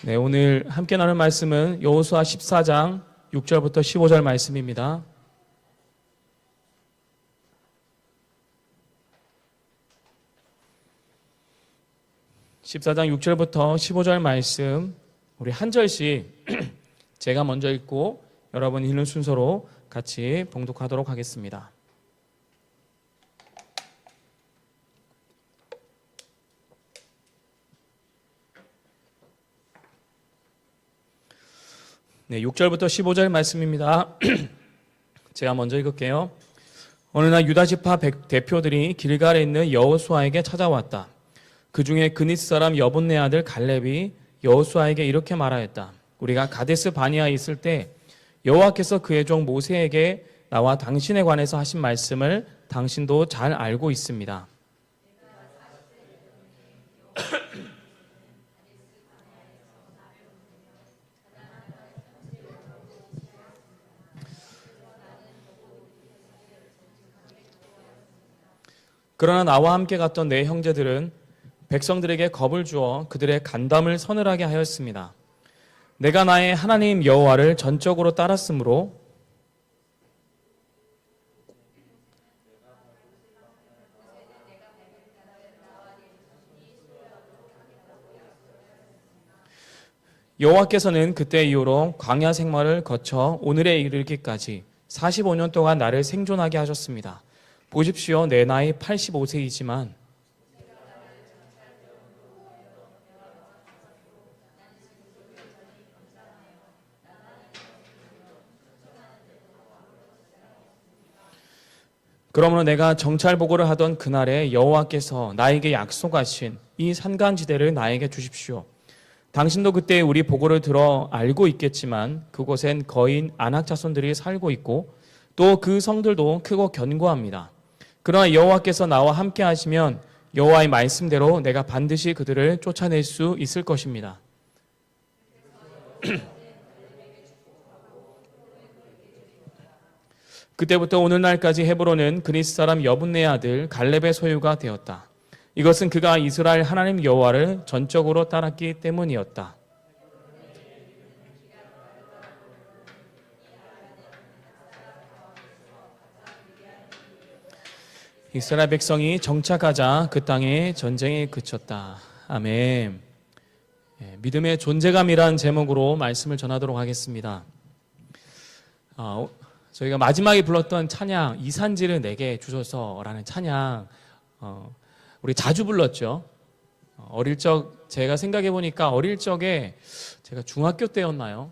네, 오늘 함께 나눌 말씀은 여호수아 14장 6절부터 15절 말씀입니다. (14장) 6절부터 15절 말씀 우리 한 절씩 제가 먼저 읽고 여러분이 읽는 순서로 같이 봉독하도록 하겠습니다. 네, 6절부터 15절 말씀입니다. 제가 먼저 읽을게요. 어느 날 유다 지파 대표들이 길갈에 있는 여호수아에게 찾아왔다. 그 중에 그니스 사람 여분네 아들 갈렙이 여호수아에게 이렇게 말하였다. 우리가 가데스 바니아에 있을 때 여호와께서 그의 종 모세에게 나와 당신에 관해서 하신 말씀을 당신도 잘 알고 있습니다. 그러나 나와 함께 갔던 내 형제들은 백성들에게 겁을 주어 그들의 간담을 서늘하게 하였습니다. 내가 나의 하나님 여호와를 전적으로 따랐으므로 여호와께서는 그때 이후로 광야 생활을 거쳐 오늘에 이르기까지 45년 동안 나를 생존하게 하셨습니다. 보십시오. 내 나이 85세이지만 그러므로 내가 정찰 보고를 하던 그날에 여호와께서 나에게 약속하신 이 산간지대를 나에게 주십시오. 당신도 그때 우리 보고를 들어 알고 있겠지만 그곳엔 거인 아낙 자손들이 살고 있고 또 그 성들도 크고 견고합니다. 그러나 여호와께서 나와 함께 하시면 여호와의 말씀대로 내가 반드시 그들을 쫓아낼 수 있을 것입니다. 그때부터 오늘날까지 헤브론은 그니스 사람 여분네 아들 갈렙의 소유가 되었다. 이것은 그가 이스라엘 하나님 여호와를 전적으로 따랐기 때문이었다. 이스라엘 백성이 정착하자 그 땅에 전쟁이 그쳤다. 아멘. 믿음의 존재감이란 제목으로 말씀을 전하도록 하겠습니다. 저희가 마지막에 불렀던 찬양 이산지를 내게 주소서라는 찬양 우리 자주 불렀죠. 어릴 적 제가 생각해 보니까 어릴 적에 제가 중학교 때였나요?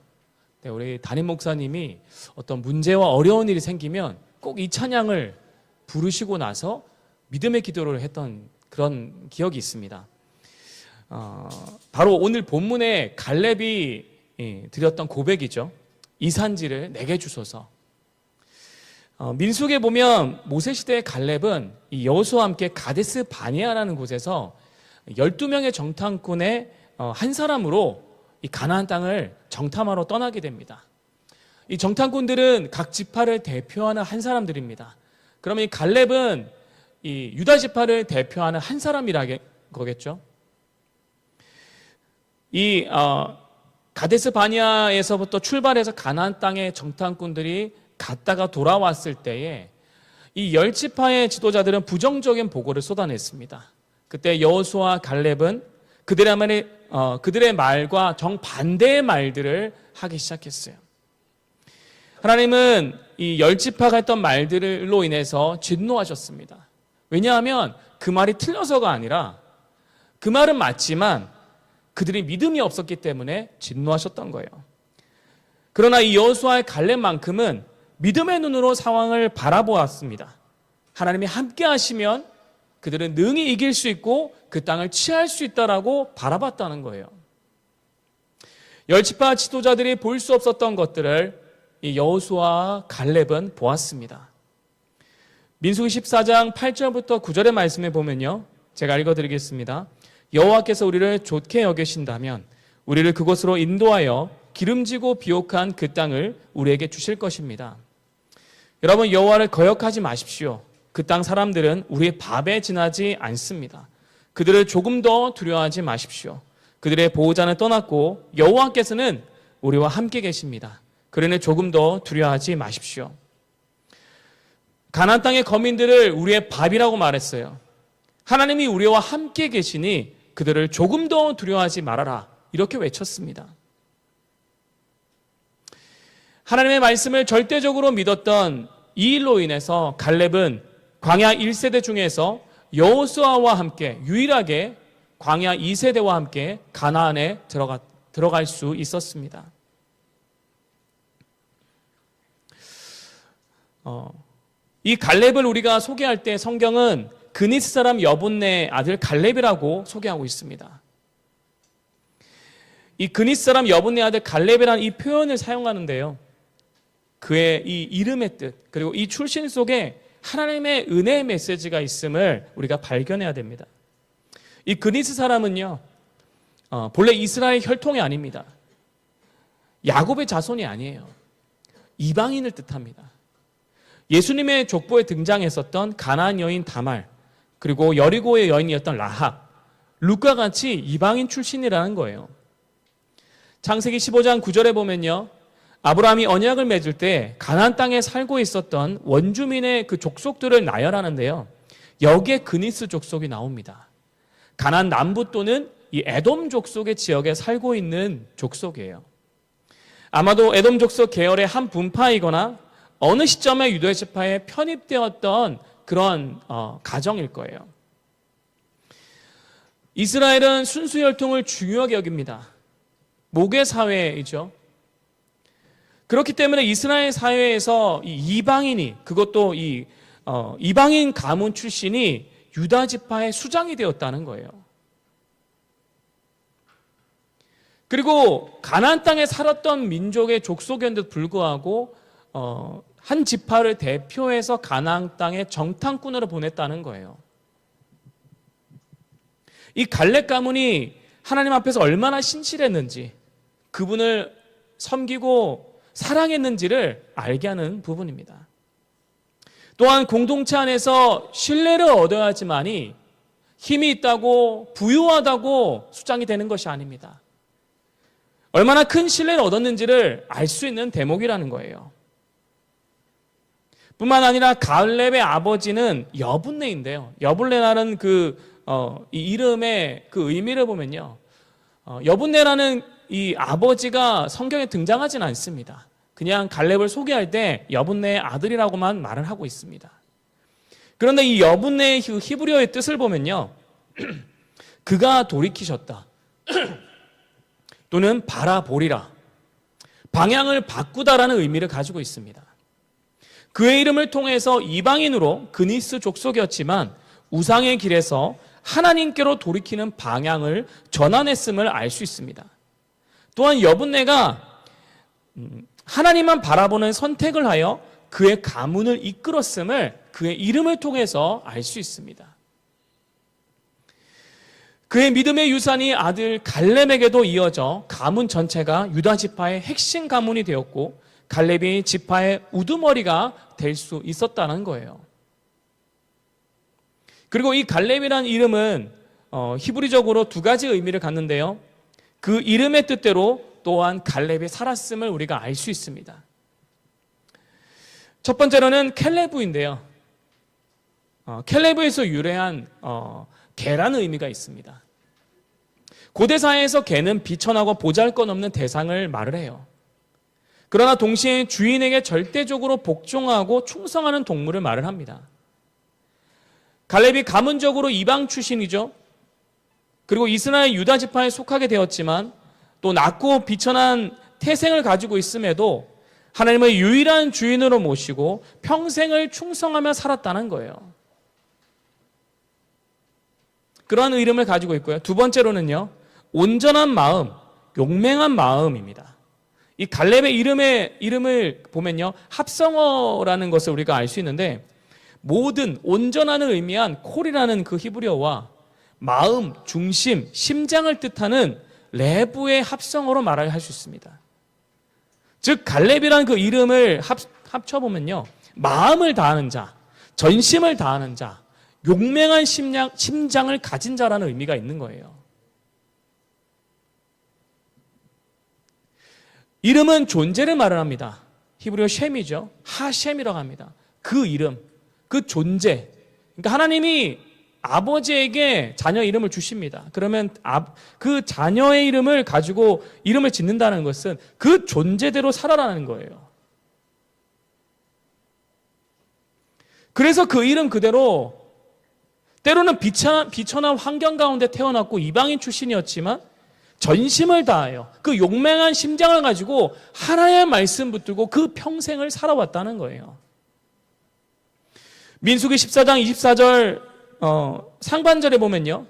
네, 우리 담임 목사님이 어떤 문제와 어려운 일이 생기면 꼭 이 찬양을 부르시고 나서 믿음의 기도를 했던 그런 기억이 있습니다. 바로 오늘 본문에 갈렙이 드렸던 고백이죠. 이산지를 내게 주소서. 민수기에 보면 모세 시대의 갈렙은 이 여호수아와 함께 가데스 바니아라는 곳에서 12명의 정탐꾼의 한 사람으로 이 가나안 땅을 정탐하러 떠나게 됩니다. 이 정탐꾼들은 각 지파를 대표하는 한 사람들입니다. 그러면 이 갈렙은 이 유다 지파를 대표하는 한 사람이라는 거겠죠. 이 가데스 바니아에서부터 출발해서 가나안 땅의 정탐꾼들이 갔다가 돌아왔을 때에 이 10지파의 지도자들은 부정적인 보고를 쏟아냈습니다. 그때 여호수아와 갈렙은 그들의 말과 정반대의 말들을 하기 시작했어요. 하나님은 이 10지파가 했던 말들로 인해서 진노하셨습니다. 왜냐하면 그 말이 틀려서가 아니라 그 말은 맞지만 그들이 믿음이 없었기 때문에 진노하셨던 거예요. 그러나 이 여호수아의 갈렙만큼은 믿음의 눈으로 상황을 바라보았습니다. 하나님이 함께 하시면 그들은 능히 이길 수 있고 그 땅을 취할 수 있다라고 바라봤다는 거예요. 10지파 지도자들이 볼 수 없었던 것들을 이 여호수아와 갈렙은 보았습니다. 민수기 14장 8절부터 9절의 말씀에 보면요. 제가 읽어드리겠습니다. 여호와께서 우리를 좋게 여기신다면 우리를 그곳으로 인도하여 기름지고 비옥한 그 땅을 우리에게 주실 것입니다. 여러분, 여호와를 거역하지 마십시오. 그 땅 사람들은 우리의 밥에 지나지 않습니다. 그들을 조금 더 두려워하지 마십시오. 그들의 보호자는 떠났고 여호와께서는 우리와 함께 계십니다. 그러니 조금 더 두려워하지 마십시오. 가나안 땅의 거민들을 우리의 밥이라고 말했어요. 하나님이 우리와 함께 계시니 그들을 조금 더 두려워하지 말아라. 이렇게 외쳤습니다. 하나님의 말씀을 절대적으로 믿었던 이 일로 인해서 갈렙은 광야 1세대 중에서 여호수아와 함께 유일하게 광야 2세대와 함께 가나안에 들어갈 수 있었습니다. 이 갈렙을 우리가 소개할 때 성경은 그니스 사람 여분네 아들 갈렙이라고 소개하고 있습니다. 이 그니스 사람 여분네 아들 갈렙이라는 이 표현을 사용하는데요. 그의 이 이름의 뜻, 그리고 이 출신 속에 하나님의 은혜의 메시지가 있음을 우리가 발견해야 됩니다. 이 그니스 사람은요, 본래 이스라엘 혈통이 아닙니다. 야곱의 자손이 아니에요. 이방인을 뜻합니다. 예수님의 족보에 등장했었던 가나안 여인 다말, 그리고 여리고의 여인이었던 라합, 룻과 같이 이방인 출신이라는 거예요. 창세기 15장 9절에 보면요, 아브라함이 언약을 맺을 때 가나안 땅에 살고 있었던 원주민의 그 족속들을 나열하는데요, 여기에 그니스 족속이 나옵니다. 가나안 남부 또는 이 에돔 족속의 지역에 살고 있는 족속이에요. 아마도 에돔 족속 계열의 한 분파이거나 어느 시점에 유대 지파에 편입되었던 그런 가정일 거예요. 이스라엘은 순수 혈통을 중요하게 여깁니다. 모계 사회이죠. 그렇기 때문에 이스라엘 사회에서 이 이방인이, 그것도 이방인 가문 출신이 유다 지파의 수장이 되었다는 거예요. 그리고 가나안 땅에 살았던 민족의 족속이었는데도 불구하고 한 지파를 대표해서 가나안 땅의 정탐꾼으로 보냈다는 거예요. 이 갈렙 가문이 하나님 앞에서 얼마나 신실했는지, 그분을 섬기고 사랑했는지를 알게 하는 부분입니다. 또한 공동체 안에서 신뢰를 얻어야 하지만이 힘이 있다고 부유하다고 수장이 되는 것이 아닙니다. 얼마나 큰 신뢰를 얻었는지를 알 수 있는 대목이라는 거예요. 뿐만 아니라 갈렙의 아버지는 여분네인데요. 여분네라는 이 이름의 그 의미를 보면요, 여분네라는 이 아버지가 성경에 등장하진 않습니다. 그냥 갈렙을 소개할 때 여분네의 아들이라고만 말을 하고 있습니다. 그런데 이 여분네의 히브리어의 뜻을 보면요, 그가 돌이키셨다 또는 바라보리라, 방향을 바꾸다라는 의미를 가지고 있습니다. 그의 이름을 통해서 이방인으로 그니스 족속이었지만 우상의 길에서 하나님께로 돌이키는 방향을 전환했음을 알 수 있습니다. 또한 여분네가 하나님만 바라보는 선택을 하여 그의 가문을 이끌었음을 그의 이름을 통해서 알 수 있습니다. 그의 믿음의 유산이 아들 갈렙에게도 이어져 가문 전체가 유다 지파의 핵심 가문이 되었고 갈렙이 지파의 우두머리가 될 수 있었다는 거예요. 그리고 이 갈렙이라는 이름은 히브리적으로 두 가지 의미를 갖는데요, 그 이름의 뜻대로 또한 갈렙이 살았음을 우리가 알 수 있습니다. 첫 번째로는 켈레브인데요, 켈레브에서 유래한 개라는 의미가 있습니다. 고대 사회에서 개는 비천하고 보잘것없는 대상을 말을 해요. 그러나 동시에 주인에게 절대적으로 복종하고 충성하는 동물을 말을 합니다. 갈렙이 가문적으로 이방 출신이죠. 그리고 이스라엘 유다 지파에 속하게 되었지만 또 낮고 비천한 태생을 가지고 있음에도 하나님의 유일한 주인으로 모시고 평생을 충성하며 살았다는 거예요. 그러한 이름을 가지고 있고요. 두 번째로는요, 온전한 마음, 용맹한 마음입니다. 이 갈렙의 이름을 보면요, 합성어라는 것을 우리가 알 수 있는데, 모든 온전한을 의미한 콜이라는 그 히브리어와 마음, 중심, 심장을 뜻하는 레브의 합성어로 말을 할 수 있습니다. 즉 갈렙이라는 그 이름을 합쳐보면요, 마음을 다하는 자, 전심을 다하는 자, 용맹한 심장을 가진 자라는 의미가 있는 거예요. 이름은 존재를 말을 합니다. 히브리어 셴이죠. 하셴이라고 합니다. 그 이름, 그 존재. 그러니까 하나님이 아버지에게 자녀 이름을 주십니다. 그러면 그 자녀의 이름을 가지고 이름을 짓는다는 것은 그 존재대로 살아라는 거예요. 그래서 그 이름 그대로 때로는 비천한 환경 가운데 태어났고 이방인 출신이었지만 전심을 다하여 그 용맹한 심장을 가지고 하나님의 말씀 붙들고 그 평생을 살아왔다는 거예요. 민수기 14장 24절 상반절에 보면요,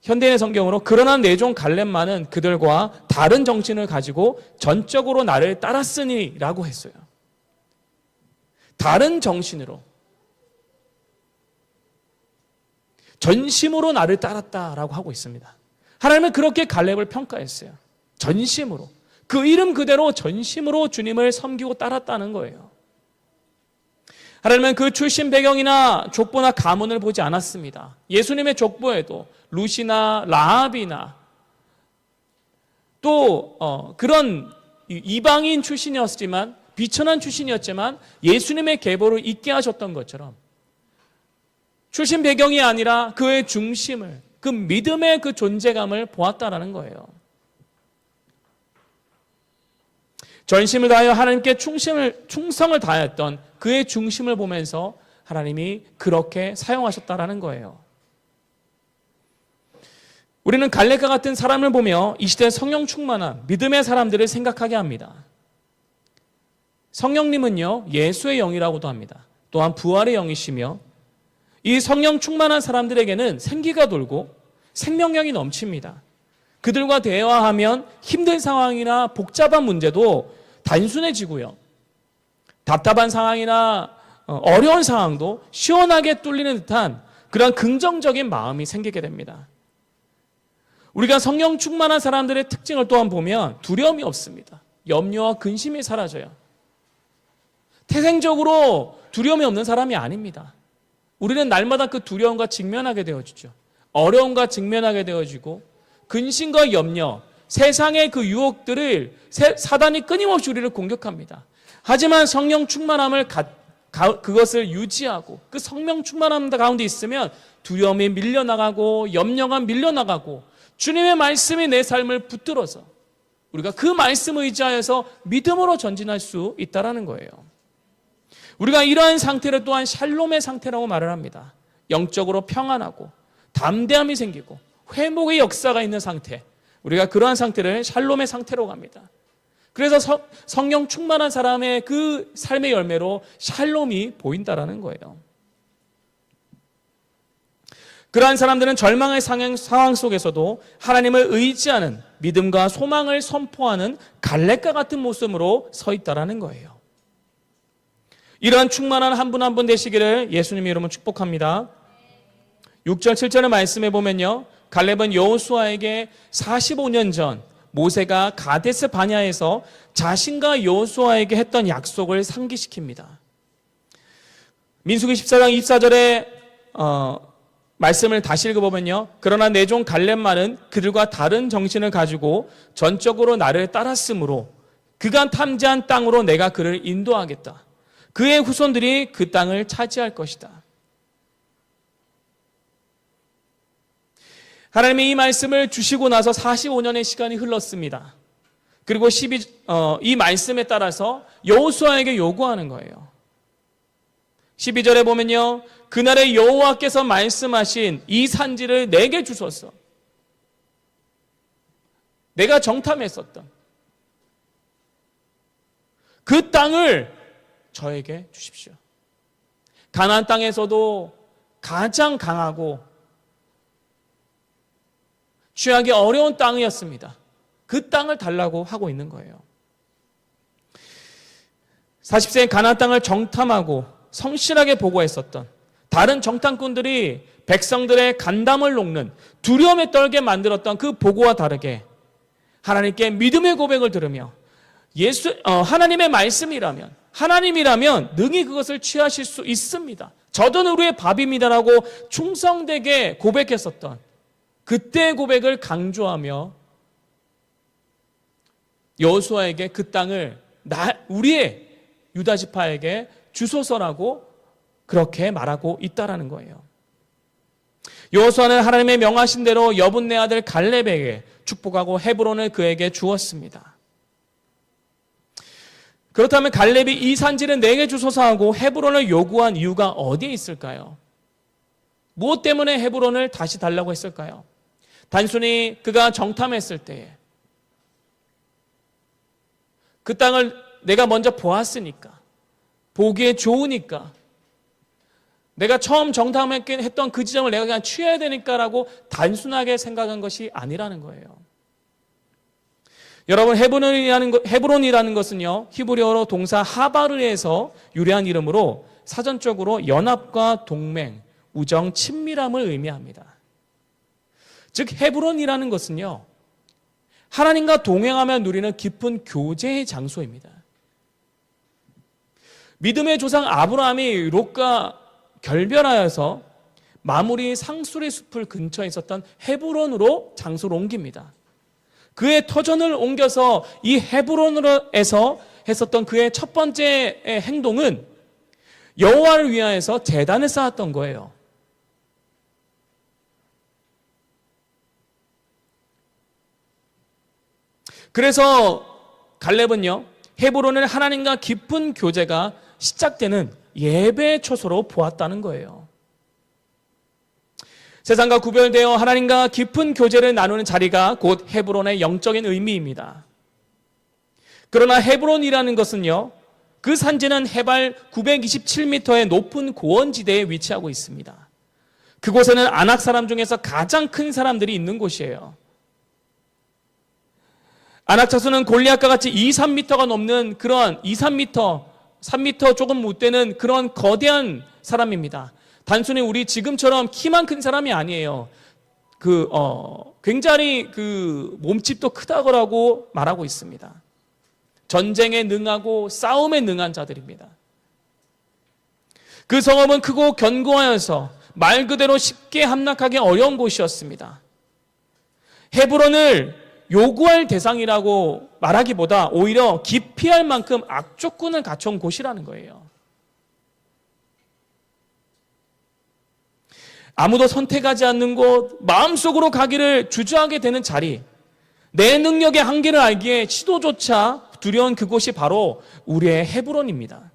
현대인의 성경으로 그러나 내 종 갈렙만은 그들과 다른 정신을 가지고 전적으로 나를 따랐으니 라고 했어요. 다른 정신으로, 전심으로 나를 따랐다라고 하고 있습니다. 하나님은 그렇게 갈렙을 평가했어요. 전심으로, 그 이름 그대로 전심으로 주님을 섬기고 따랐다는 거예요. 하나님은 그 출신 배경이나 족보나 가문을 보지 않았습니다. 예수님의 족보에도 루시나 라합이나 또 그런 이방인 출신이었지만, 비천한 출신이었지만 예수님의 계보를 잇게 하셨던 것처럼 출신 배경이 아니라 그의 중심을, 그 믿음의 그 존재감을 보았다라는 거예요. 전심을 다하여 하나님께 충성을 다했던 그의 중심을 보면서 하나님이 그렇게 사용하셨다라는 거예요. 우리는 갈렙과 같은 사람을 보며 이 시대 성령 충만한 믿음의 사람들을 생각하게 합니다. 성령님은요, 예수의 영이라고도 합니다. 또한 부활의 영이시며 이 성령 충만한 사람들에게는 생기가 돌고 생명력이 넘칩니다. 그들과 대화하면 힘든 상황이나 복잡한 문제도 단순해지고요, 답답한 상황이나 어려운 상황도 시원하게 뚫리는 듯한 그런 긍정적인 마음이 생기게 됩니다. 우리가 성령 충만한 사람들의 특징을 또한 보면 두려움이 없습니다. 염려와 근심이 사라져요. 태생적으로 두려움이 없는 사람이 아닙니다. 우리는 날마다 그 두려움과 직면하게 되어지죠. 어려움과 직면하게 되어지고 근심과 염려, 세상의 그 유혹들을 사단이 끊임없이 우리를 공격합니다. 하지만 성령 충만함을 그것을 유지하고 그 성령 충만함 가운데 있으면 두려움이 밀려나가고 염려가 밀려나가고 주님의 말씀이 내 삶을 붙들어서 우리가 그 말씀을 의지하여서 믿음으로 전진할 수 있다는 거예요. 우리가 이러한 상태를 또한 샬롬의 상태라고 말을 합니다. 영적으로 평안하고 담대함이 생기고 회복의 역사가 있는 상태, 우리가 그러한 상태를 샬롬의 상태로 갑니다. 그래서 성령 충만한 사람의 그 삶의 열매로 샬롬이 보인다라는 거예요. 그러한 사람들은 절망의 상황 속에서도 하나님을 의지하는 믿음과 소망을 선포하는 갈렙과 같은 모습으로 서 있다라는 거예요. 이러한 충만한 한 분 한 분 되시기를 예수님의 이름으로 축복합니다. 6절 7절의 말씀에 보면요, 갈렙은 여호수아에게 45년 전 모세가 가데스 바냐에서 자신과 여호수아에게 했던 약속을 상기시킵니다. 민수기 14장 24절에 말씀을 다시 읽어보면요, 그러나 내 종 갈렙만은 그들과 다른 정신을 가지고 전적으로 나를 따랐으므로 그가 탐지한 땅으로 내가 그를 인도하겠다. 그의 후손들이 그 땅을 차지할 것이다. 하나님이 이 말씀을 주시고 나서 45년의 시간이 흘렀습니다. 그리고 이 말씀에 따라서 여호수아에게 요구하는 거예요. 12절에 보면요, 그날에 여호와께서 말씀하신 이 산지를 내게 주소서. 내가 정탐했었던 그 땅을 저에게 주십시오. 가나안 땅에서도 가장 강하고 취하기 어려운 땅이었습니다. 그 땅을 달라고 하고 있는 거예요. 40세에 가나안 땅을 정탐하고 성실하게 보고했었던 다른 정탐꾼들이 백성들의 간담을 녹는 두려움에 떨게 만들었던 그 보고와 다르게 하나님께 믿음의 고백을 들으며 하나님의 말씀이라면, 하나님이라면 능히 그것을 취하실 수 있습니다. 저도 우리의 밥입니다라고 충성되게 고백했었던 그때의 고백을 강조하며 여호수아에게 그 땅을 우리의 유다 지파에게 주소서라고 그렇게 말하고 있다라는 거예요. 여호수아는 하나님의 명하신 대로 여분네 아들 갈렙에게 축복하고 헤브론을 그에게 주었습니다. 그렇다면 갈렙이 이 산지를 내게 주소서 하고 헤브론을 요구한 이유가 어디에 있을까요? 무엇 때문에 헤브론을 다시 달라고 했을까요? 단순히 그가 정탐했을 때에 그 땅을 내가 먼저 보았으니까, 보기에 좋으니까, 내가 처음 정탐했던 그 지점을 내가 그냥 취해야 되니까라고 단순하게 생각한 것이 아니라는 거예요. 여러분, 헤브론이라는 것은요, 히브리어로 동사 하바르에서 유래한 이름으로 사전적으로 연합과 동맹, 우정, 친밀함을 의미합니다. 즉 헤브론이라는 것은요, 하나님과 동행하며 누리는 깊은 교제의 장소입니다. 믿음의 조상 아브라함이 롯과 결별하여서 마무리 상수리 숲을 근처에 있었던 헤브론으로 장소를 옮깁니다. 그의 터전을 옮겨서 이 헤브론에서 했었던 그의 첫 번째 행동은 여호와를 위하여서 제단을 쌓았던 거예요. 그래서 갈렙은요, 헤브론을 하나님과 깊은 교제가 시작되는 예배의 초소로 보았다는 거예요. 세상과 구별되어 하나님과 깊은 교제를 나누는 자리가 곧 헤브론의 영적인 의미입니다. 그러나 헤브론이라는 것은요, 그 산지는 해발 927m의 높은 고원지대에 위치하고 있습니다. 그곳에는 아낙 사람 중에서 가장 큰 사람들이 있는 곳이에요. 아낙 자손은 골리앗과 같이 3m가 넘는 그런 3m 조금 못 되는 그런 거대한 사람입니다. 단순히 우리 지금처럼 키만 큰 사람이 아니에요. 굉장히 몸집도 크다고 말하고 있습니다. 전쟁에 능하고 싸움에 능한 자들입니다. 그 성읍은 크고 견고하여서 말 그대로 쉽게 함락하기 어려운 곳이었습니다. 헤브론을 요구할 대상이라고 말하기보다 오히려 기피할 만큼 악조건을 갖춘 곳이라는 거예요. 아무도 선택하지 않는 곳, 마음속으로 가기를 주저하게 되는 자리, 내 능력의 한계를 알기에 시도조차 두려운 그곳이 바로 우리의 헤브론입니다.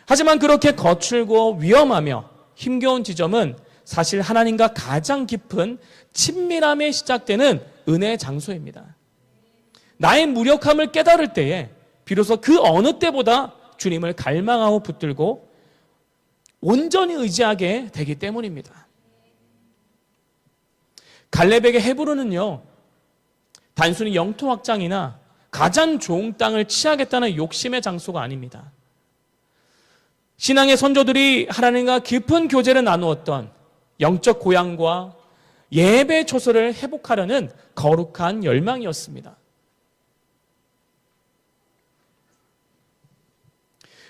하지만 그렇게 거칠고 위험하며 힘겨운 지점은 사실 하나님과 가장 깊은 친밀함에 시작되는 은혜의 장소입니다. 나의 무력함을 깨달을 때에 비로소 그 어느 때보다 주님을 갈망하고 붙들고 온전히 의지하게 되기 때문입니다. 갈렙에게 헤브론은요, 단순히 영토 확장이나 가장 좋은 땅을 취하겠다는 욕심의 장소가 아닙니다. 신앙의 선조들이 하나님과 깊은 교제를 나누었던 영적 고향과 예배 초소를 회복하려는 거룩한 열망이었습니다.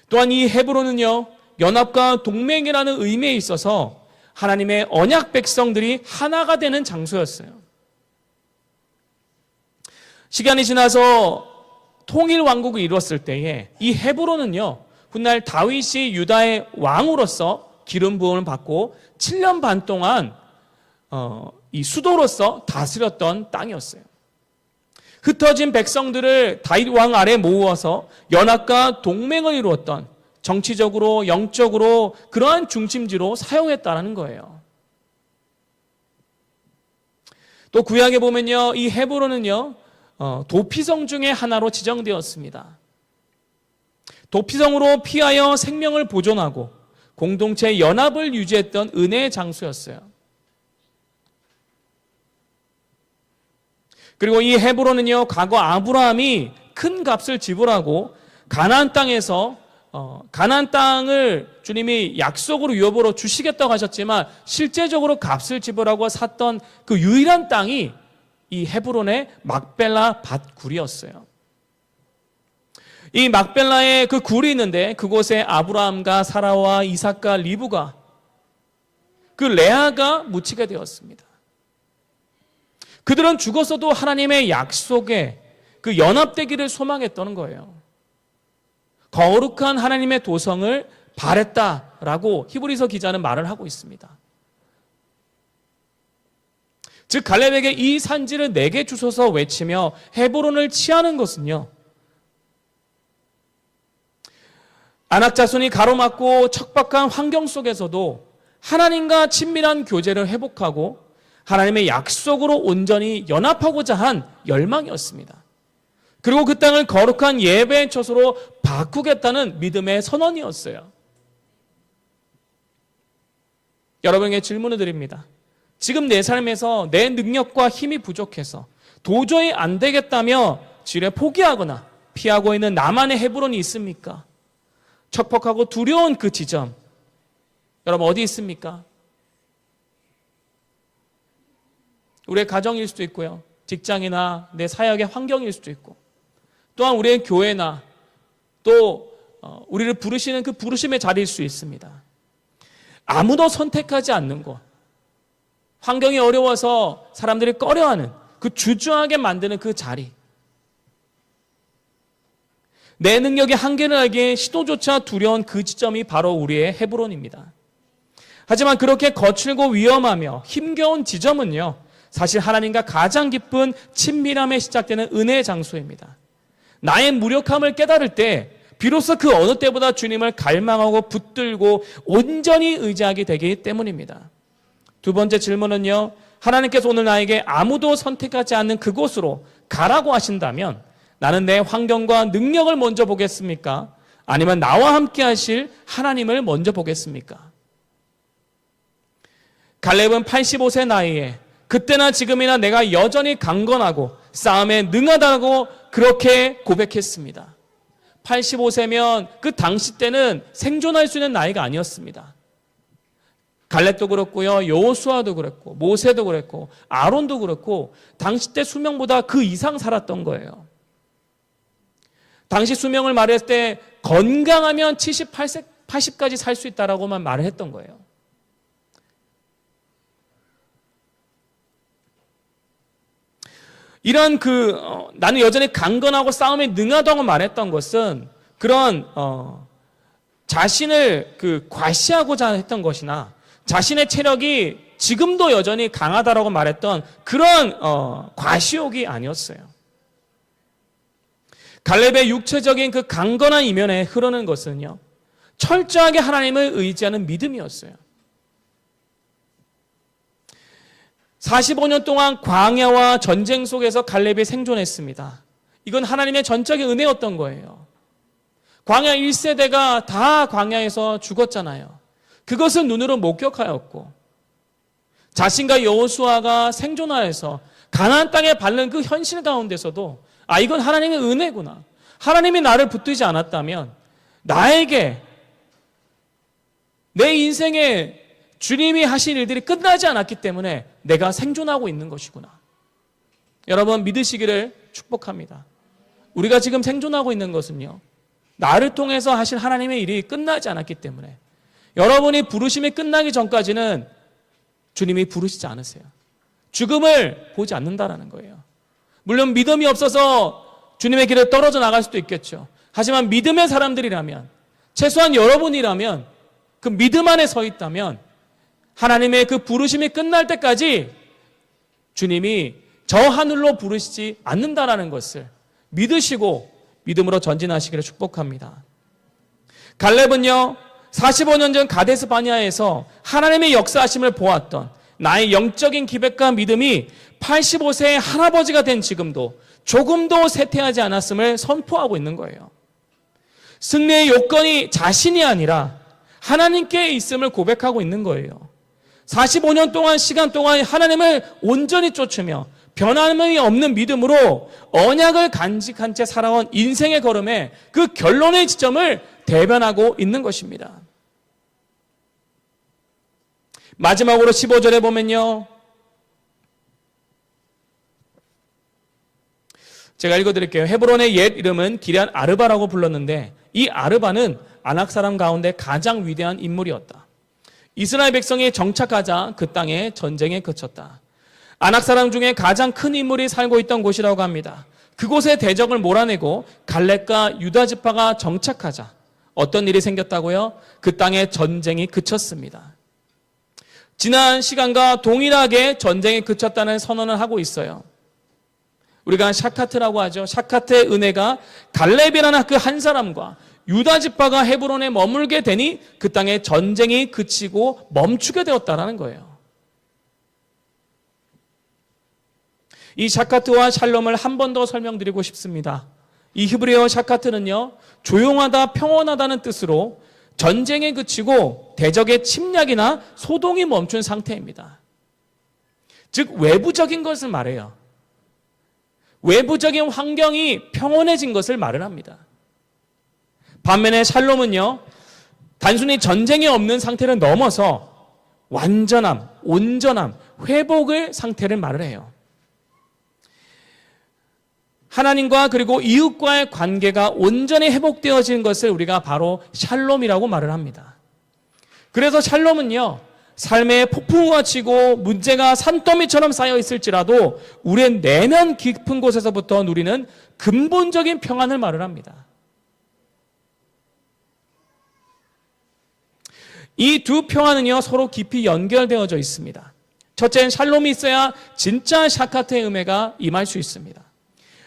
또한 이 헤브론은요, 연합과 동맹이라는 의미에 있어서 하나님의 언약 백성들이 하나가 되는 장소였어요. 시간이 지나서 통일 왕국을 이루었을 때에 이 헤브론은요, 훗날 다윗이 유다의 왕으로서 기름 부음을 받고 7년 반 동안 이 수도로서 다스렸던 땅이었어요. 흩어진 백성들을 다윗 왕 아래 모아서 연합과 동맹을 이루었던, 정치적으로 영적으로 그러한 중심지로 사용했다는 거예요. 또 구약에 보면요, 이 헤브론은요, 도피성 중에 하나로 지정되었습니다. 도피성으로 피하여 생명을 보존하고 공동체 연합을 유지했던 은혜의 장소였어요. 그리고 이 헤브론은요, 과거 아브라함이 큰 값을 지불하고 가나안 땅에서 가나안 땅을 주님이 약속으로 유업으로 주시겠다고 하셨지만 실제적으로 값을 지불하고 샀던 그 유일한 땅이 이 헤브론의 막벨라 밭굴이었어요. 이 막벨라에 그 굴이 있는데 그곳에 아브라함과 사라와 이삭과 리브가, 그 레아가 묻히게 되었습니다. 그들은 죽었어도 하나님의 약속에 그 연합되기를 소망했던 거예요. 거룩한 하나님의 도성을 바랬다라고 히브리서 기자는 말을 하고 있습니다. 즉 갈렙에게 이 산지를 내게 주소서 외치며 헤브론을 취하는 것은요, 아낙 자손이 가로막고 척박한 환경 속에서도 하나님과 친밀한 교제를 회복하고 하나님의 약속으로 온전히 연합하고자 한 열망이었습니다. 그리고 그 땅을 거룩한 예배의 처소로 바꾸겠다는 믿음의 선언이었어요. 여러분에게 질문을 드립니다. 지금 내 삶에서 내 능력과 힘이 부족해서 도저히 안 되겠다며 지레 포기하거나 피하고 있는 나만의 헤브론이 있습니까? 척박하고 두려운 그 지점, 여러분 어디 있습니까? 우리의 가정일 수도 있고요, 직장이나 내 사역의 환경일 수도 있고, 또한 우리의 교회나 또 우리를 부르시는 그 부르심의 자리일 수 있습니다. 아무도 선택하지 않는 곳, 환경이 어려워서 사람들이 꺼려하는 그 주저하게 만드는 그 자리, 내 능력의 한계를 알기에 시도조차 두려운 그 지점이 바로 우리의 헤브론입니다. 하지만 그렇게 거칠고 위험하며 힘겨운 지점은요, 사실 하나님과 가장 깊은 친밀함에 시작되는 은혜의 장소입니다. 나의 무력함을 깨달을 때 비로소 그 어느 때보다 주님을 갈망하고 붙들고 온전히 의지하게 되기 때문입니다. 두 번째 질문은요, 하나님께서 오늘 나에게 아무도 선택하지 않는 그곳으로 가라고 하신다면 나는 내 환경과 능력을 먼저 보겠습니까? 아니면 나와 함께 하실 하나님을 먼저 보겠습니까? 갈렙은 85세 나이에 그때나 지금이나 내가 여전히 강건하고 싸움에 능하다고 그렇게 고백했습니다. 85세면 그 당시 때는 생존할 수 있는 나이가 아니었습니다. 갈렙도 그렇고요, 여호수아도 그랬고, 모세도 그랬고, 아론도 그렇고, 당시 때 수명보다 그 이상 살았던 거예요. 당시 수명을 말했을 때 건강하면 78세, 80까지 살 수 있다라고만 말을 했던 거예요. 이런 나는 여전히 강건하고 싸움에 능하다고 말했던 것은 그런 자신을 과시하고자 했던 것이나 자신의 체력이 지금도 여전히 강하다라고 말했던 그런 과시욕이 아니었어요. 갈렙의 육체적인 그 강건한 이면에 흐르는 것은요, 철저하게 하나님을 의지하는 믿음이었어요. 45년 동안 광야와 전쟁 속에서 갈렙이 생존했습니다. 이건 하나님의 전적인 은혜였던 거예요. 광야 1세대가 다 광야에서 죽었잖아요. 그것을 눈으로 목격하였고, 자신과 여호수아가 생존하여서 가나안 땅에 밟는 그 현실 가운데서도 이건 하나님의 은혜구나. 하나님이 나를 붙들지 않았다면 나에게 내 인생에 주님이 하신 일들이 끝나지 않았기 때문에 내가 생존하고 있는 것이구나. 여러분 믿으시기를 축복합니다. 우리가 지금 생존하고 있는 것은요, 나를 통해서 하실 하나님의 일이 끝나지 않았기 때문에, 여러분이 부르심이 끝나기 전까지는 주님이 부르시지 않으세요. 죽음을 보지 않는다라는 거예요. 물론 믿음이 없어서 주님의 길에 떨어져 나갈 수도 있겠죠. 하지만 믿음의 사람들이라면, 최소한 여러분이라면, 그 믿음 안에 서 있다면 하나님의 그 부르심이 끝날 때까지 주님이 저 하늘로 부르시지 않는다라는 것을 믿으시고 믿음으로 전진하시기를 축복합니다. 갈렙은요, 45년 전 가데스 바네아에서 하나님의 역사하심을 보았던 나의 영적인 기백과 믿음이 85세의 할아버지가 된 지금도 조금도 쇠퇴하지 않았음을 선포하고 있는 거예요. 승리의 요건이 자신이 아니라 하나님께 있음을 고백하고 있는 거예요. 45년 동안 시간 동안 하나님을 온전히 쫓으며 변함이 없는 믿음으로 언약을 간직한 채 살아온 인생의 걸음에 그 결론의 지점을 대변하고 있는 것입니다. 마지막으로 15절에 보면요, 제가 읽어드릴게요. 헤브론의 옛 이름은 기럇 아르바라고 불렀는데 이 아르바는 아낙 사람 가운데 가장 위대한 인물이었다. 이스라엘 백성이 정착하자 그 땅에 전쟁에 그쳤다. 아낙 사람 중에 가장 큰 인물이 살고 있던 곳이라고 합니다. 그곳의 대적을 몰아내고 갈렙과 유다 지파가 정착하자 어떤 일이 생겼다고요? 그 땅에 전쟁이 그쳤습니다. 지난 시간과 동일하게 전쟁이 그쳤다는 선언을 하고 있어요. 우리가 샤카트라고 하죠. 샤카트의 은혜가 갈렙이라는 그 한 사람과 유다 지파가 헤브론에 머물게 되니 그 땅에 전쟁이 그치고 멈추게 되었다는 거예요. 이 샤카트와 샬롬을 한 번 더 설명드리고 싶습니다. 이 히브리어 샤카트는요, 조용하다, 평온하다는 뜻으로 전쟁에 그치고 대적의 침략이나 소동이 멈춘 상태입니다. 즉 외부적인 것을 말해요. 외부적인 환경이 평온해진 것을 말을 합니다. 반면에 샬롬은요, 단순히 전쟁이 없는 상태를 넘어서 완전함, 온전함, 회복의 상태를 말을 해요. 하나님과 그리고 이웃과의 관계가 온전히 회복되어지는 것을 우리가 바로 샬롬이라고 말을 합니다. 그래서 샬롬은요, 삶의 폭풍우가 치고 문제가 산더미처럼 쌓여 있을지라도 우리의 내면 깊은 곳에서부터 누리는 근본적인 평안을 말을 합니다. 이 두 평안은요, 서로 깊이 연결되어져 있습니다. 첫째는 샬롬이 있어야 진짜 샤카트의 은혜가 임할 수 있습니다.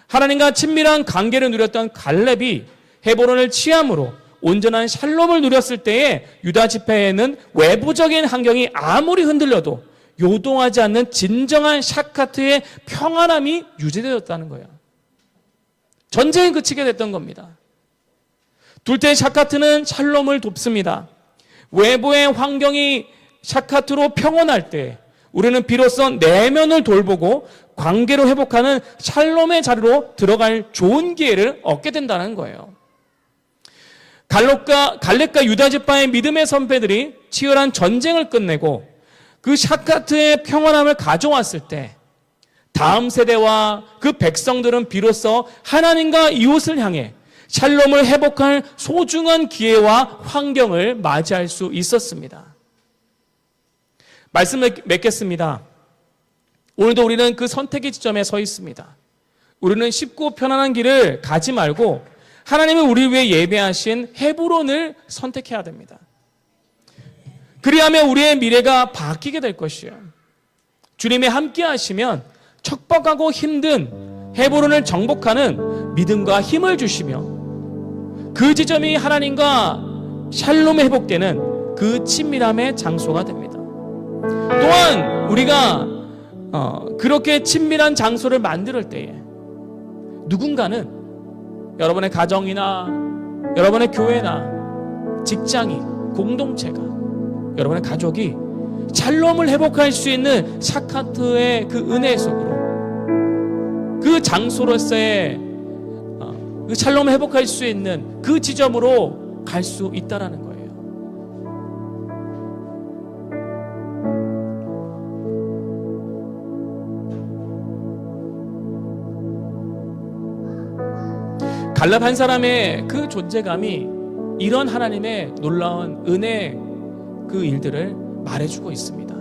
하나님과 친밀한 관계를 누렸던 갈렙이 헤브론을 취함으로 온전한 샬롬을 누렸을 때에 유다 지파에는 외부적인 환경이 아무리 흔들려도 요동하지 않는 진정한 샤카트의 평안함이 유지되었다는 거예요. 전쟁이 그치게 됐던 겁니다. 둘째, 샤카트는 샬롬을 돕습니다. 외부의 환경이 샤카트로 평온할 때 우리는 비로소 내면을 돌보고 관계로 회복하는 샬롬의 자리로 들어갈 좋은 기회를 얻게 된다는 거예요. 갈렙과 유다 지파의 믿음의 선배들이 치열한 전쟁을 끝내고 그 샤카트의 평안함을 가져왔을 때 다음 세대와 그 백성들은 비로소 하나님과 이웃을 향해 샬롬을 회복할 소중한 기회와 환경을 맞이할 수 있었습니다. 말씀을 맺겠습니다. 오늘도 우리는 그 선택의 지점에 서 있습니다. 우리는 쉽고 편안한 길을 가지 말고 하나님은 우리 위해 예배하신 헤브론을 선택해야 됩니다. 그리하면 우리의 미래가 바뀌게 될 것이에요. 주님이 함께 하시면 척박하고 힘든 헤브론을 정복하는 믿음과 힘을 주시며 그 지점이 하나님과 샬롬이 회복되는 그 친밀함의 장소가 됩니다. 또한 우리가 그렇게 친밀한 장소를 만들 때에 누군가는 여러분의 가정이나 여러분의 교회나 직장이, 공동체가, 여러분의 가족이 샬롬을 회복할 수 있는 샤카트의 그 은혜 속으로 그 장소로서의 그 샬롬을 회복할 수 있는 그 지점으로 갈 수 있다라는 거예요. 갈렙 한 사람의 그 존재감이 이런 하나님의 놀라운 은혜 그 일들을 말해주고 있습니다.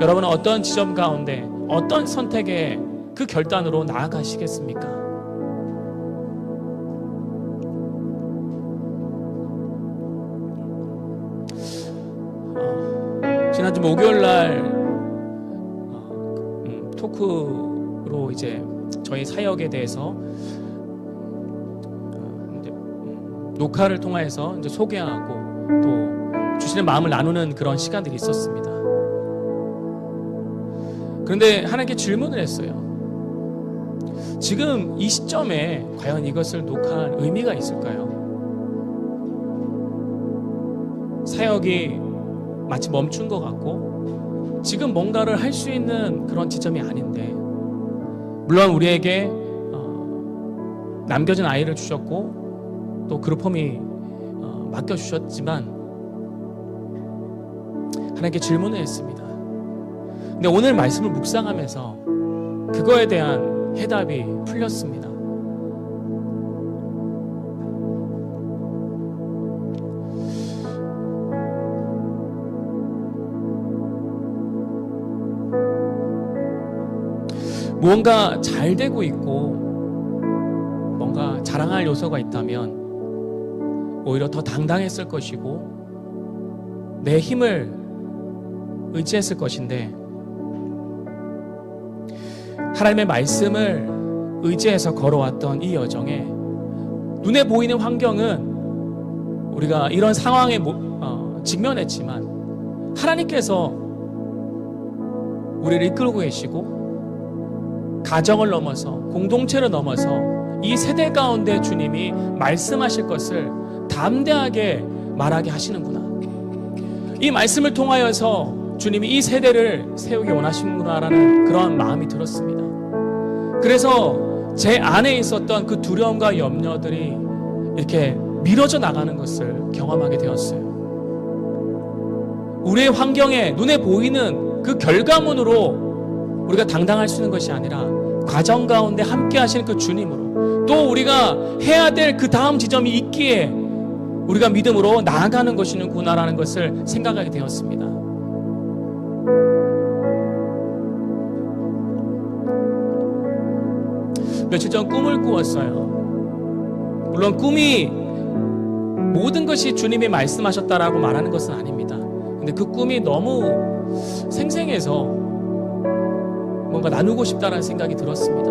여러분은 어떤 지점 가운데 어떤 선택의 그 결단으로 나아가시겠습니까? 지난주 목요일날 토크로 이제 저희 사역에 대해서 녹화를 통해서 이제 소개하고 또 주시는 마음을 나누는 그런 시간들이 있었습니다. 그런데 하나님께 질문을 했어요. 지금 이 시점에 과연 이것을 녹화할 의미가 있을까요? 사역이 마치 멈춘 것 같고 지금 뭔가를 할 수 있는 그런 지점이 아닌데, 물론 우리에게 남겨진 아이를 주셨고 또 그룹홈이 맡겨주셨지만 하나님께 질문을 했습니다. 근데 오늘 말씀을 묵상하면서 그거에 대한 해답이 풀렸습니다. 무언가 잘 되고 있고 자랑할 요소가 있다면 오히려 더 당당했을 것이고 내 힘을 의지했을 것인데, 하나님의 말씀을 의지해서 걸어왔던 이 여정에 눈에 보이는 환경은 우리가 이런 상황에 직면했지만 하나님께서 우리를 이끌고 계시고 가정을 넘어서 공동체를 넘어서 이 세대 가운데 주님이 말씀하실 것을 담대하게 말하게 하시는구나. 이 말씀을 통하여서 주님이 이 세대를 세우기 원하시는구나라는 그런 마음이 들었습니다. 그래서 제 안에 있었던 그 두려움과 염려들이 이렇게 미뤄져 나가는 것을 경험하게 되었어요. 우리의 환경에 눈에 보이는 그 결과물로 우리가 당당할 수 있는 것이 아니라 과정 가운데 함께 하시는 그 주님으로, 또 우리가 해야 될 그 다음 지점이 있기에 우리가 믿음으로 나아가는 것이구나라는 것을 생각하게 되었습니다. 며칠 전 꿈을 꾸었어요. 물론 꿈이 모든 것이 주님이 말씀하셨다라고 말하는 것은 아닙니다. 근데 그 꿈이 너무 생생해서 뭔가 나누고 싶다라는 생각이 들었습니다.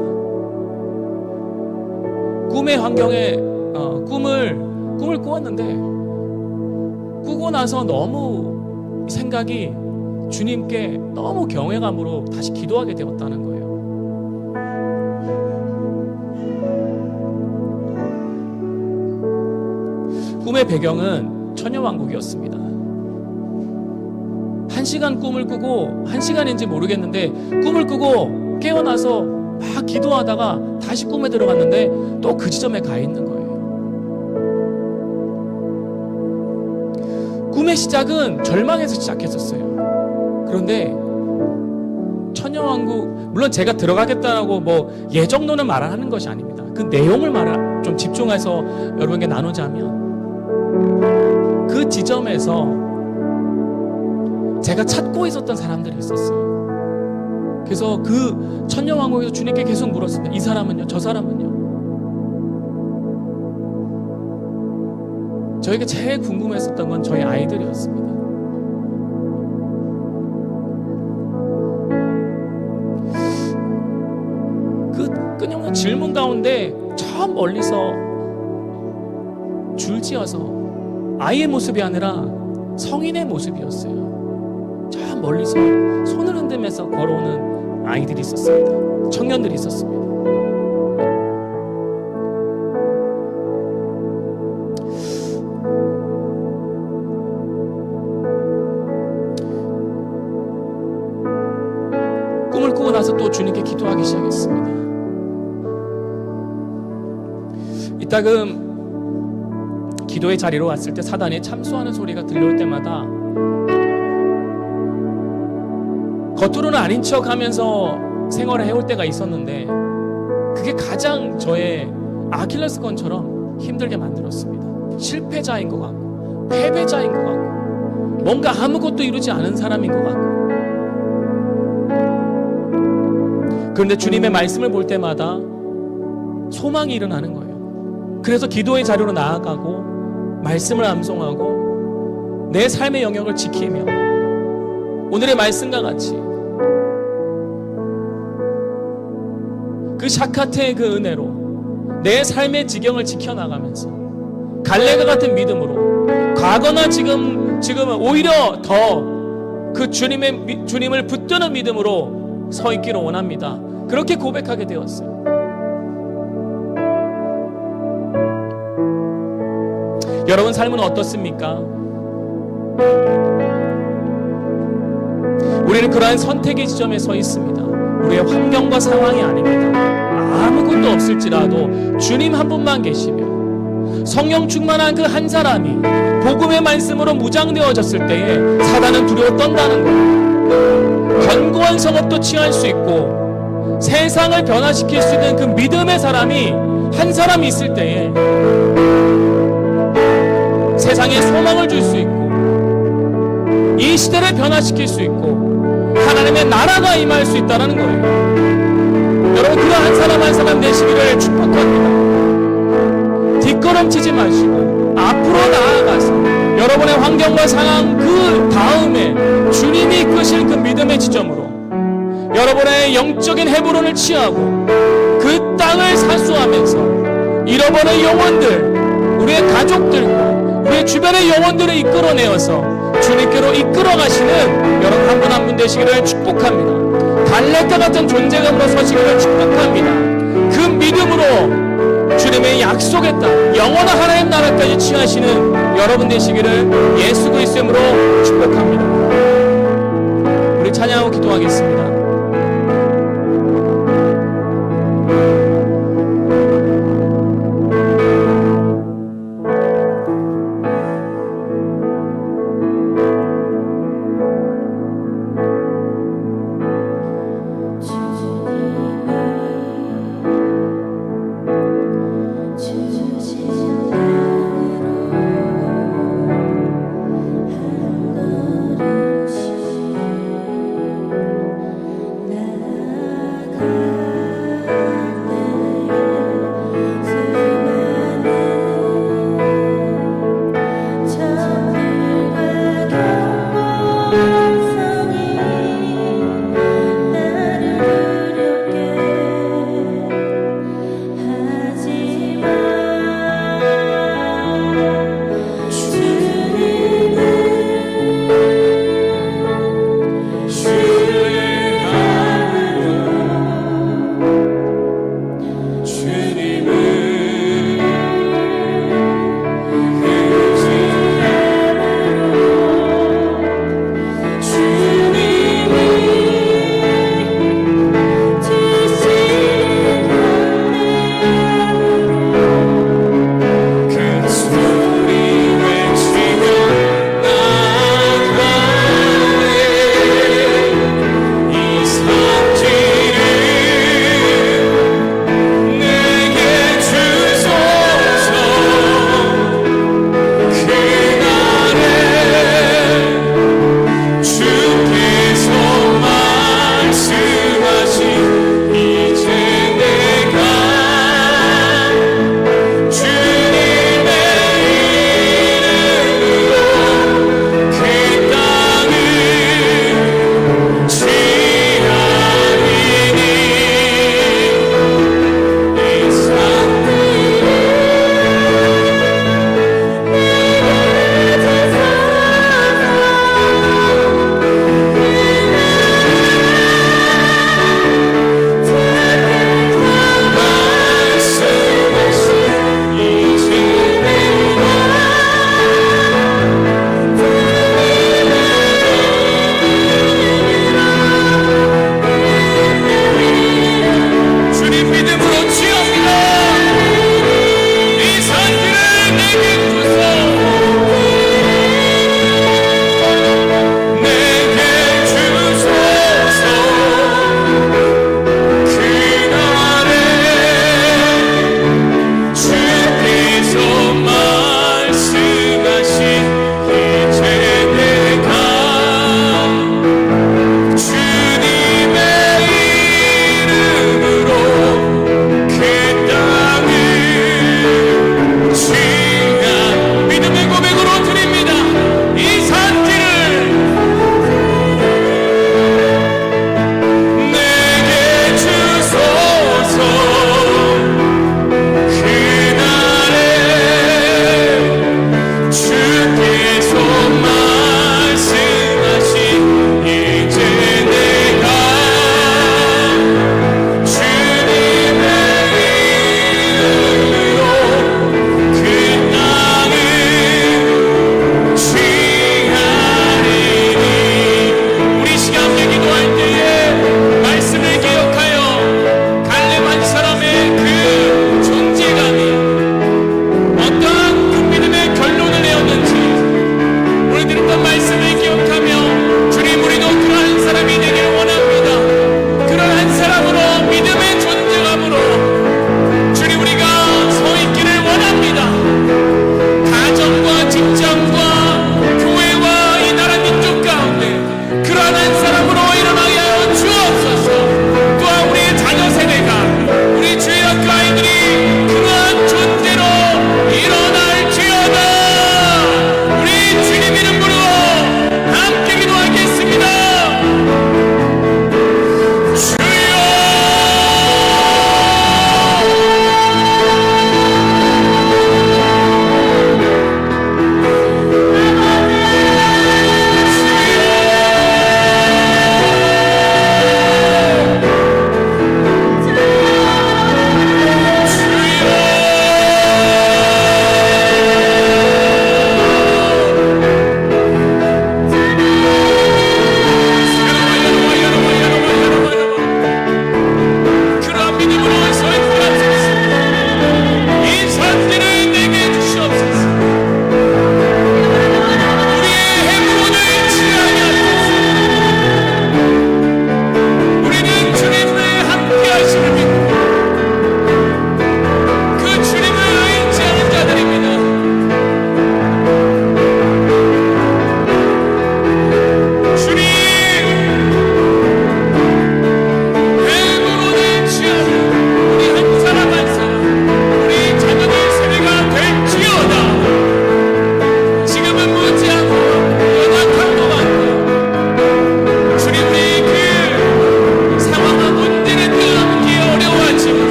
꿈의 환경에 꿈을 꾸었는데, 꾸고 나서 너무 생각이 주님께 너무 경외감으로 다시 기도하게 되었다는 거예요. 꿈의 배경은 천녀왕국이었습니다. 1시간 꿈을 꾸고, 1시간인지 모르겠는데 꿈을 꾸고 깨어나서 막 기도하다가 다시 꿈에 들어갔는데 또 그 지점에 가 있는 거예요. 꿈의 시작은 절망에서 시작했었어요. 그런데 천녀왕국, 물론 제가 들어가겠다라고 예정론을 말하는 것이 아닙니다. 그 내용을 좀 집중해서 여러분에게 나누자면, 그 지점에서 제가 찾고 있었던 사람들이 있었어요. 그래서 그 천녀왕국에서 주님께 계속 물었습니다. 이 사람은요? 저 사람은요? 저에게 제일 궁금했었던 건 저희 아이들이었습니다. 그 끊임없는 질문 가운데 저 멀리서 줄지어서 아이의 모습이 아니라 성인의 모습이었어요. 저 멀리서 손을 흔들면서 걸어오는 아이들이 있었습니다. 청년들이 있었습니다. 꿈을 꾸고 나서 또 주님께 기도하기 시작했습니다. 이따금 기도의 자리로 왔을 때 사단이 참소하는 소리가 들려올 때마다 겉으로는 아닌 척하면서 생활을 해올 때가 있었는데, 그게 가장 저의 아킬레스건처럼 힘들게 만들었습니다. 실패자인 것 같고 패배자인 것 같고 뭔가 아무것도 이루지 않은 사람인 것 같고. 그런데 주님의 말씀을 볼 때마다 소망이 일어나는 거예요. 그래서 기도의 자리로 나아가고 말씀을 암송하고 내 삶의 영역을 지키며 오늘의 말씀과 같이 그 샤카테의 그 은혜로 내 삶의 지경을 지켜나가면서 갈렙과 같은 믿음으로, 과거나 지금은 오히려 더 그 주님을 붙드는 믿음으로 서 있기를 원합니다. 그렇게 고백하게 되었어요. 여러분 삶은 어떻습니까? 우리는 그러한 선택의 지점에 서 있습니다. 우리의 환경과 상황이 아닙니다. 아무것도 없을지라도 주님 한 분만 계시며 성령 충만한 그 한 사람이 복음의 말씀으로 무장되어졌을 때에 사단은 두려워 떤다는 거예요. 견고한 성읍도 취할 수 있고 세상을 변화시킬 수 있는 그 믿음의 사람이 한 사람이 있을 때에 세상에 소망을 줄 수 있고 이 시대를 변화시킬 수 있고 하나님의 나라가 임할 수 있다는 거예요. 여러분, 그런 한 사람 한 사람 되시기를 축복합니다. 멈추지 마시고 앞으로 나아가서 여러분의 환경과 상황 그 다음에 주님이 이끄실 그 믿음의 지점으로 여러분의 영적인 헤브론을 취하고 그 땅을 사수하면서 잃어버린 영혼들, 우리의 가족들과 우리의 주변의 영혼들을 이끌어내어서 주님께로 이끌어가시는 여러분 한 분 한 분 되시기를 축복합니다. 달렛과 같은 존재감으로 서시기를 축복합니다. 그 믿음으로 주님의 약속의 땅, 영원한 하나님 나라까지 취하시는 여러분 되시기를 예수 그리스도의 이름으로 축복합니다. 우리 찬양하고 기도하겠습니다.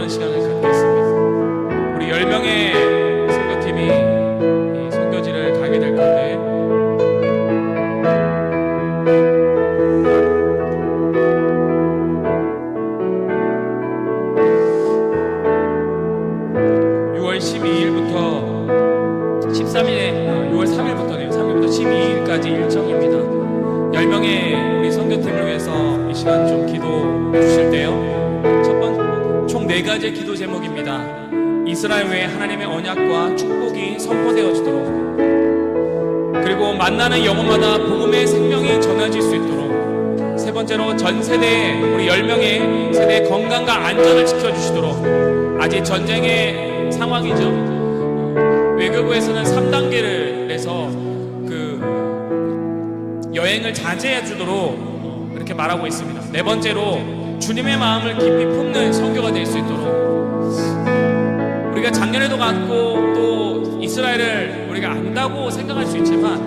나누는 시간을 갖겠습니다. 우리 10명의 선교팀이 이 선교지를 가게 될 건데, (6월 3일부터네요) 3일부터 12일까지 일정입니다. 10명의 우리 선교팀을 위해서 이 시간 좀 기도해 주실 때요, 첫 번째 총 4가지 기도 제목입니다. 이스라엘 외에 하나님의 언약과 축복이 선포되어지도록, 그리고 만나는 영혼마다 복음의 생명이 전해질 수 있도록, 세 번째로 전 세대에 우리 10명의 세대의 건강과 안전을 지켜주시도록. 아직 전쟁의 상황이죠. 외교부에서는 3단계를 내서 그 여행을 자제해 주도록 이렇게 말하고 있습니다. 네 번째로 주님의 마음을 깊이 품는 선교가 될 수 있도록. 우리가 작년에도 갔고 또 이스라엘을 우리가 안다고 생각할 수 있지만,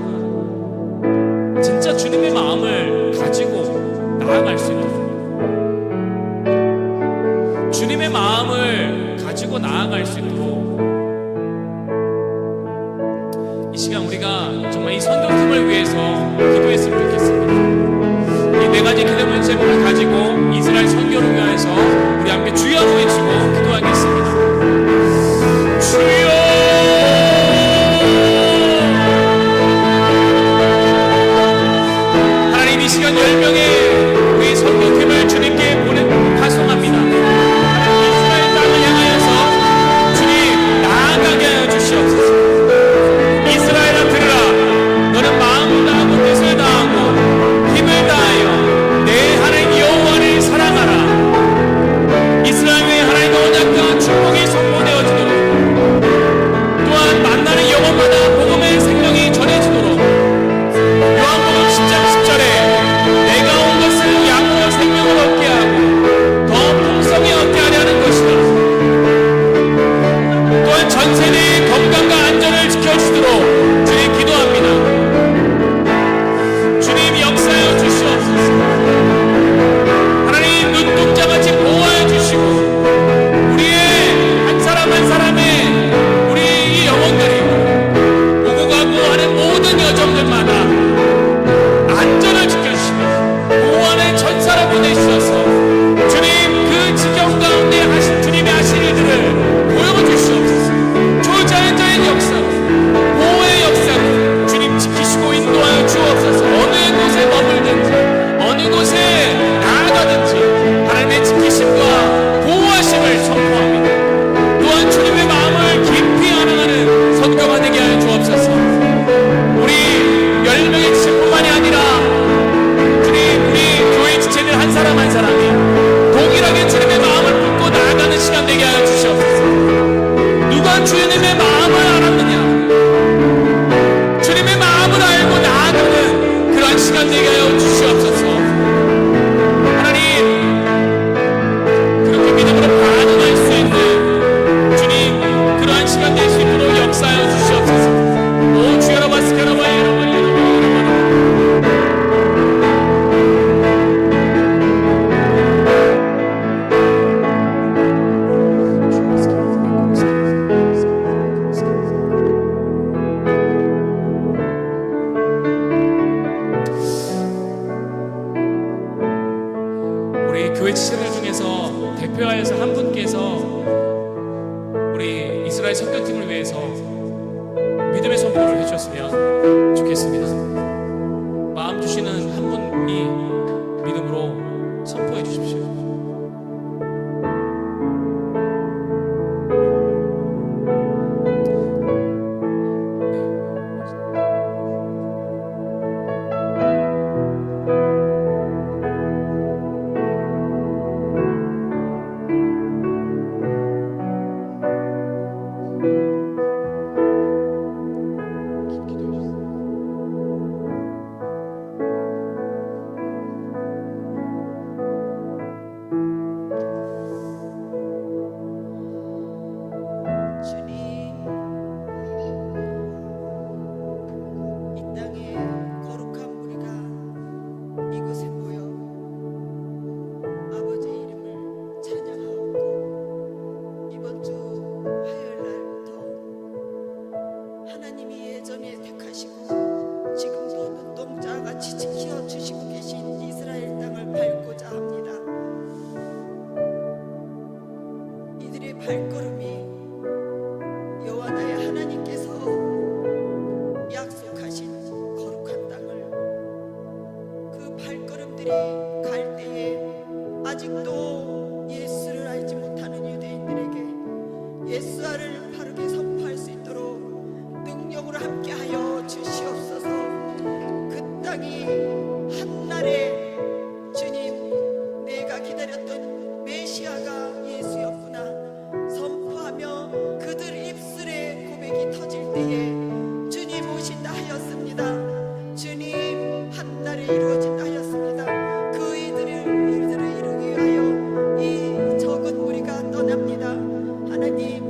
진짜 주님의 마음을 가지고 나아갈 수 있도록, 주님의 마음을 가지고 나아갈 수 있도록 이 시간 우리가 정말 이 선교팀을 위해서 기도했으면 좋겠습니다. 이 4가지 기도의 제목을 가지고 이스라엘 선교를 위해서 우리 함께 주여 외치고 기도하겠습니다. 주여! 하나님, 이 시간 10명의 우리 선교팀을 주님께 파송합니다. 이스라엘 땅을 향하여서 주님 나아가게 하여 주시옵소서. 이스라엘아 들으라. 너는 마음을 다하고 뜻을 다하고 힘을 다하여 내 하나님 여호와를 사랑하라. 이스라엘 외에 하나님의 언약과 축복이 선포되어지도록, 또한 만나는 영혼마다 복음의 생명이 전해지도록. 요한복음 10장 10절에 내가 온 것은 양으로 생명을 얻게 하고 더 풍성히 얻게 하려는 것이다. 또한 전 세대의 건강과 안전을 지켜주도록 주님 기도합니다. 주님 역사하여 주시옵소서. 하나님 눈동자같이 보호하여 주시고, 우리의 한 사람 한 사람의 우리 이 영혼들이 오고 가고 하는 모든 여정들마다 안전을 지켜주시며 보호하는 천사를 보내주셔서 주님 그 지경 가운데 하신 주님의 하신 일들을 보여주시옵소서. 초자연적인 역사로, 보호의 역사로 주님 지키시고 인도하여 주옵소서. 어느 곳에 머물든지 어느 곳에 나아가든지 하나님의 지키심과 보호하심을 선포합니다. 또한 주님의 마음을 깊이 알아가는 선교가 되게 하여 주옵소서. 우리 10명의 지체뿐만이 아니라 주님, 우리 교회 지체들 한 사람 한 사람이 동일하게 주님의 마음을 품고 나아가는 시간 되게 하여 주시옵소서. 누가 주님의 마음을 알았느냐, 주님의 마음을 알고 나아가는 그러한 시간 되게 하여 주시옵소서. 하나님, 그렇게 믿음으로 반응할 수 있는 주님 그러한 시간 될 수 있도록 역사하여 주시옵소서. 오 주여라 바스카라 바이여라 바이여라 우리 교회 지체들 중에서 대표하여서 한 분께서 우리 이스라엘 선교팀을 위해서 믿음의 선포를 해주셨으면 좋겠습니다. 마음 주시는 한 분이 믿음으로 선포해 주십시오. 기도해 우리의 발걸음이 여호와 나의 하나님께서 약속하신 거룩한 땅을 그 발걸음들이 갈 때에 아직도 예수를 알지 못하는 유대인들에게 예수를 바르게 선포할 수 있도록 능력으로 함께하여 주시옵소서. 그 땅이 한날에 주님, 내가 기다렸던 메시아가 예수였구나 선포하며 그들 입술에 고백이 터질 때에 주님 오신다 하였습니다. 주님 한날에 이루어진다 하였습니다. 그 일들을 이루기 위하여 이 적은 무리가 떠납니다. 하나님,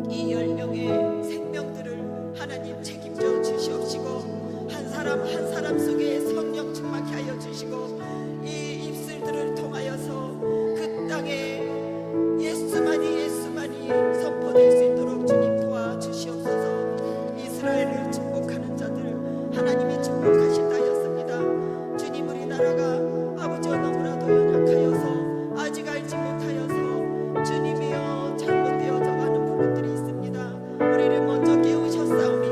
이 10명의 생명들을 하나님 책임져 주시옵시고 한 사람 한 사람 속에 성령 충만케 하여 주시고 이 입술들을 통하여서 그 땅에 예수만이 선포될 수 있도록 주님 도와주시옵소서. 이스라엘을 축복하는 자들 하나님이 축복하신다 하였습니다. 주님, 우리나라가 아버지와 너무나도 연약하여서 아직 알지 못하여서 주님이여 잘못되어져 가는 부분들이 있습니다. 우리를 먼저 깨우셨사오니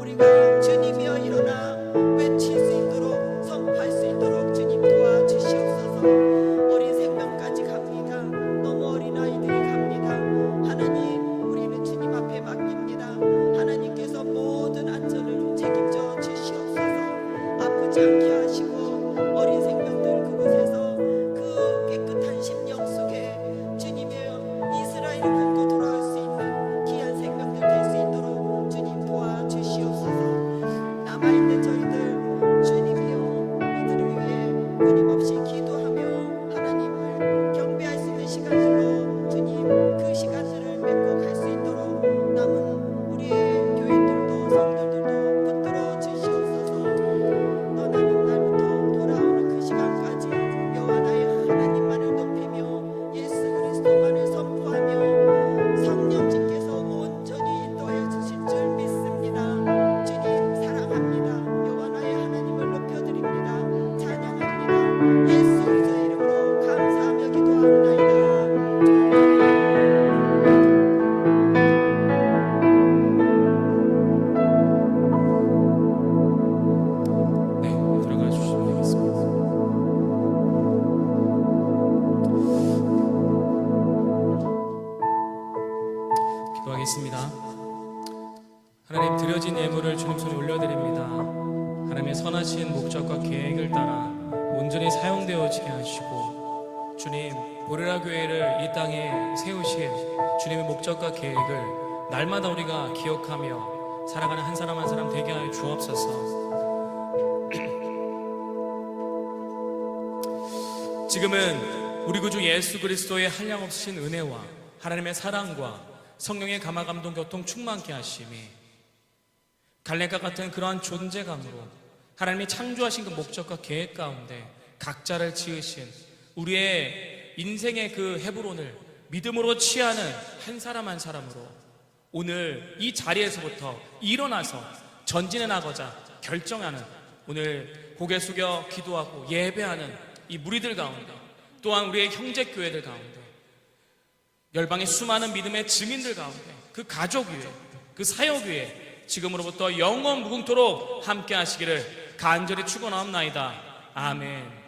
우리가 주님이여 일어나 외칠 수 있도록 선포할 수 있도록 주님 도와주시옵소서. 어린 생명까지 갑니다. 너무 어린 아이들이 갑니다. 하나님, 우리는 주님 앞에 맡깁니다. 하나님께서 모든 안전을 책임져 주시옵소서. 아프지 않게 하시고 어린 생명들 그곳에서 그 깨끗한 심령 속에 주님이여 이스라엘을 걷고 돌아올 수 있는 귀한 생명들 될 수 있도록 주님 도와주시옵소서. 남아있는 저희들 주님이여 이들을 위해 끊임없이 기도하며 하나님을 경배할 수 있는 시간들로 주님 그 시간들을 맺고 갈 수 있도록 남은 우리의 교인들도 성도들도 붙들어 주시옵소서. 떠나는 날부터 돌아오는 그 시간까지 여호와 나의 하나님만을 높이며 예수 그리스도만을 선포하며 성령님께서 온전히 인도하여 주실 줄 믿습니다. 주님 사랑합니다. 여호와 나의 하나님을 높여드립니다. 찬양합니다. 예수 그리스도의 이름으로 감사하며 기도하옵나이다. 네, 들어가 주시면 되겠습니다. 기도하겠습니다. 하나님, 드려진 예물을 주님 손에 올려드립니다. 하나님의 선하신 목적과 계획을 따라 온전히 사용되어지게 하시고 주님, 보레라 교회를 이 땅에 세우신 주님의 목적과 계획을 날마다 우리가 기억하며 살아가는 한 사람 한 사람 되게 하여 주옵소서. 지금은 우리 구주 예수 그리스도의 한량없으신 은혜와 하나님의 사랑과 성령의 감화 감동 교통 충만케 하심이 갈렙과 같은 그러한 존재감으로 하나님이 창조하신 그 목적과 계획 가운데 각자를 지으신 우리의 인생의 그 헤브론을 믿음으로 취하는 한 사람 한 사람으로 오늘 이 자리에서부터 일어나서 전진해 나가자 결정하는, 오늘 고개 숙여 기도하고 예배하는 이 무리들 가운데, 또한 우리의 형제교회들 가운데, 열방의 수많은 믿음의 증인들 가운데, 그 가족 위에, 그 사역 위에 지금으로부터 영원 무궁토록 함께 하시기를 간절히 축원하옵나이다. 아멘.